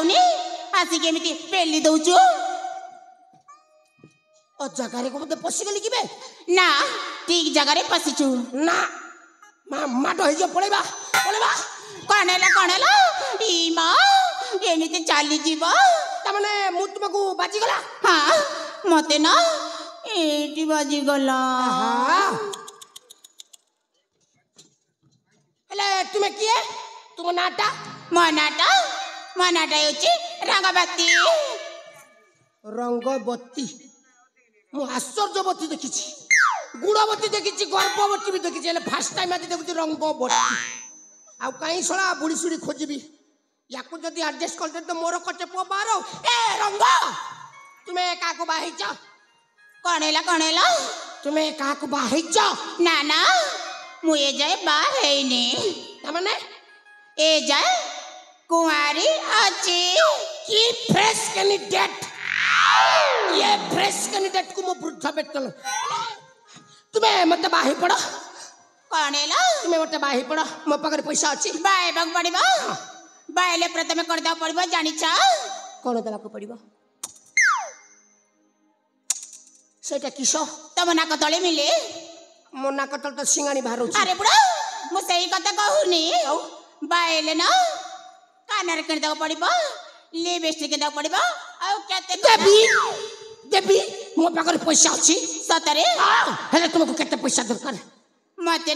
जाऊनी आसी केमिति पेली दउचु ओ जगारे को मते पसी गली किबे ना ठीक जगह रे पसिचु ना माडो हे जो पळेबा कणेला ई मां एमिति चाली जीवा त माने मु तुमको बाजी गला हां मते ना एटी बाजी गला हेले तुमे किए तुम नाटा मनाटा होची रंगबत्ती मु आश्चर्यवती देखिछि गुणवती देखिछि गर्भवती भी देखिछि हेले फर्स्ट टाइम आदि देखुछि रंगबत्ती आ काई सळा बुड़ी सुड़ी खोजिबी याकु जदी एडजस्ट कर दे तो मोर कटे पो बारो ए रंग तुमे काको बाहिच कणेला तुमे काको बाहिच ना मु ए जाए बाहर हेनी त माने ए जाए कुंवारी अछि की फ्रेश कैंडिडेट ये फ्रेश कैंडिडेट को मो वृद्ध बेटल तुमे मते बाहि पड़ कणेला तुमे मते बाहि पड़ मो पाखरे पैसा अछि बाय बग पड़िबो बायले प्रथमे कर दा पड़िबो जानिछा कोन दला को पड़िबो सेटा किसो तम ना कतले मिले मो ना कतल तो सिंगानी बाहर होछि अरे बुढ़ा मु सही कथा कहूनी बायले ना कानर कर दा पड़िबो लिपस्टिक दा पड़िबो आ केते देबी मो पाखरे पैसा अछि सतरे हेले तुमको केते पैसा दरकार मते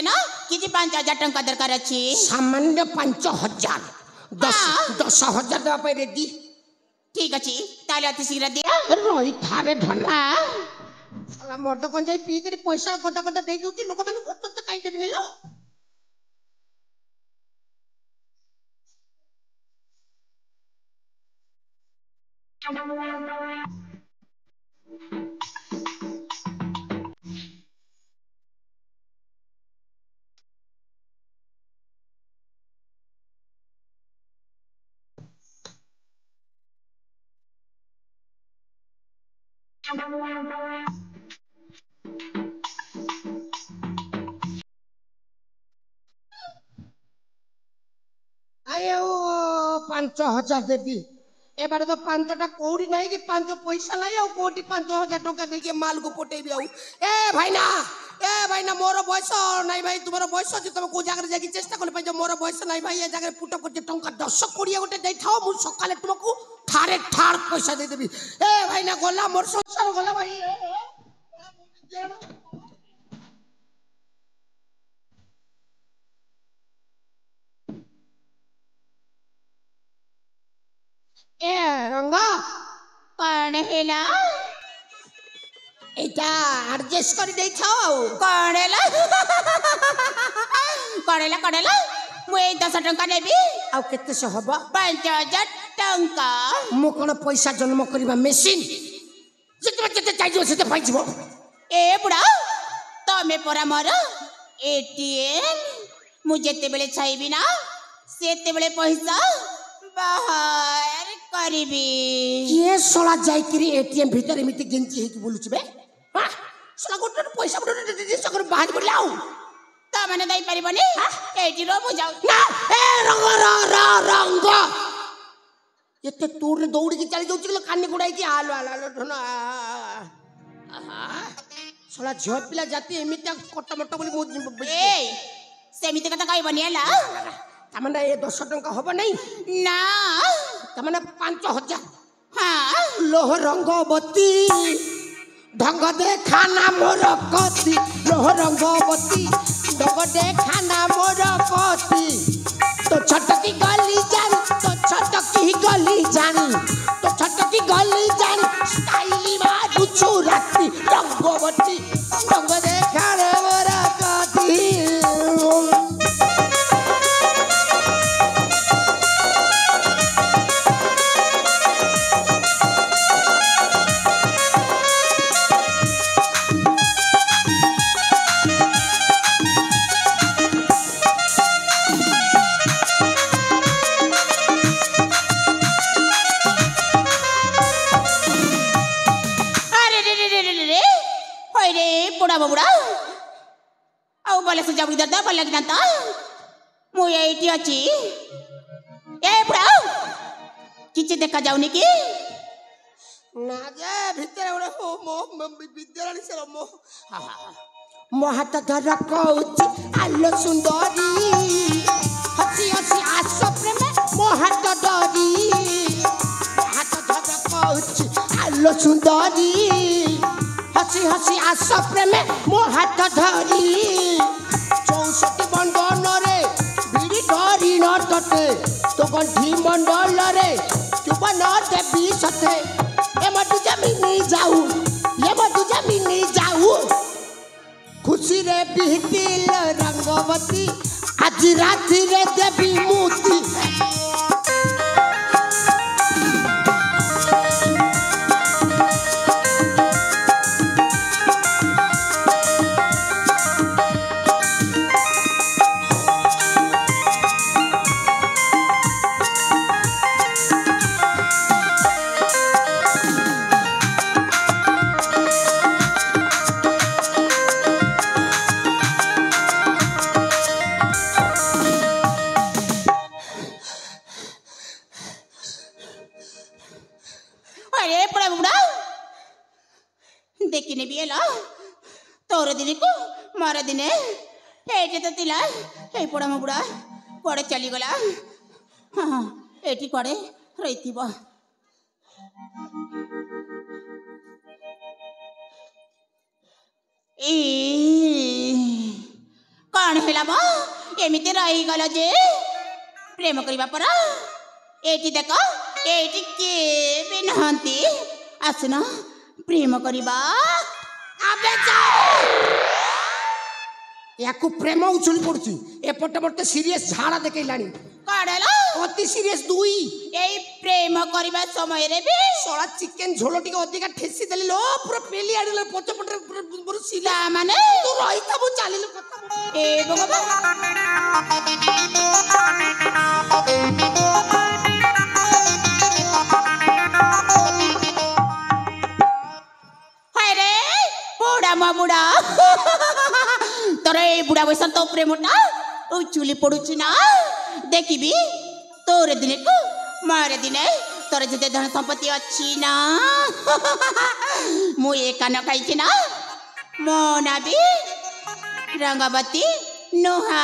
ना किछि 5000 टंका दरकार अछि सामान्य 5000 10,000 देवा पे रेडी ठीक अछि ताले अति शीघ्र दिया रोई थारे धना साला मर्द कोन जाई पी के पैसा कटा दे जोती लोक माने तो काई देबे लो आयो 5,000 देबी एबार तो 5टा कोड़ी नहीं कि 5 पैसा नहीं आ कोटी 5,000 टका दे के माल को पटेबी आउ ए भाईना मोर बयस नहीं भाई तुमरो बयस जे तुम को जागर जाकी चेष्टा करले पाइ मोर बयस नहीं भाई ए जागर पुट को टंका 10 कोड़ी गोटे दे थाओ मु सकाले तुमको ठारे ठार पैसा दे देबी ए भाईना गोला मोर संसार गोला भाई ए रंगा कणेला एटा एडजस्ट कर दे थाओ कणेला मु 10 टंका नेबी आ केते से हबा 5000 टंका मु कोन पैसा जन्म करबा मेसिन जेते चाहियो सेते पाइजबो ए बुढ़ा तमे परा मोर एटीएम मु जेते बेले चाहबी ना सेते बेले पैसा बाहर करबी ये सोला जाई करी एटीएम भीतर एमिति गेंची हे कि बोलुछ बे हां सोला गोटे पैसा गोटे दे सकर बाहर पड़लाउ ता माने दई परिबनी एटी रो मु जाऊ ना ए रंग एते तोर दौड़ी के चली जाउछ कि कान्नी गुडाई कि आलो धन सोला झो पिला जाती एमिति कटमट बोली मु ए सेमिति कथा कहबनी हला तमने ए 10 टंका हबो नहीं ना तमने 5,000 हां लोह रंगबती ढंग दे खाना मोर कती लोह रंगबती ढंग दे खाना मोर कती तो छटकी गली जान तो छटकी गली जान स्टाइली मारू छुराती रंगबती ढंग दे खाना मोर कती बुढ़ा बुढ़ा आओ बोले से जबरी दर्द बोले कि ना ମୁଁ ଏଇଠି ଅଛି। ଏ ବୁଢ଼ା କିଛି ଦେଖା ଯାଉନି କି? ନା ଯେ ଭିତରେ ଗୋଟେ ବିଦ୍ୟାରାଣୀ ସେ ମୋ ହାତ ଧର କହୁଛି ଆଲୋ ସୁନ୍ଦରୀ ହସି ହସି ଆସ ପ୍ରେମ ମୋ ହାତ ଧରି ହାତ ଧର କହୁଛି ଆଲୋ ସୁନ୍ଦରୀ ହସି ହସି ଆସ ପ୍ରେମ ମୋ ହାତ ଧରି 64 ବଣ୍ଡନରେ ବିଡ଼ି ଧରି ନ ତତେ ତୋ ଗଣ୍ଠି ମଣ୍ଡଳରେ ଚୁବନ ଦେବି ସତେ ये मधु जमीनी जाऊ खुशी रे बिहतिल रंगवती आज राति रे देवी मूर्ति देखिने भी एला तोर दिन को मार दिने एटे तो तिला ए पड़ा म बुढ़ा पड़े चली गला। हाँ एटी कड़े रही कौन है म एमती रही गल जे प्रेम करवा परा एटी देख एटी के भी नहंती आसना प्रेम करिबा आबे जाओ याकू प्रेम उछुली पड़ुची एपटे मते सीरियस झाड़ा देखैलानी काडला अति सीरियस दुई एई प्रेम करिबा समय रे भी सोळा चिकन झोल टिके अधिका ठेसी देली लो पूरा पेली आडले पचपटे पूरा सिला माने तू रहिता बु चालिलु कथा ए भगवान बुढ़ा तोरे बुढ़ा वैसा तो प्रेम चुली पड़ुची ना देखी तोरे दिने को मारे दिने तोरे जते धन संपत्ति अच्छी ना मु एका न खाई ना मो ना भी रंगवती नुहा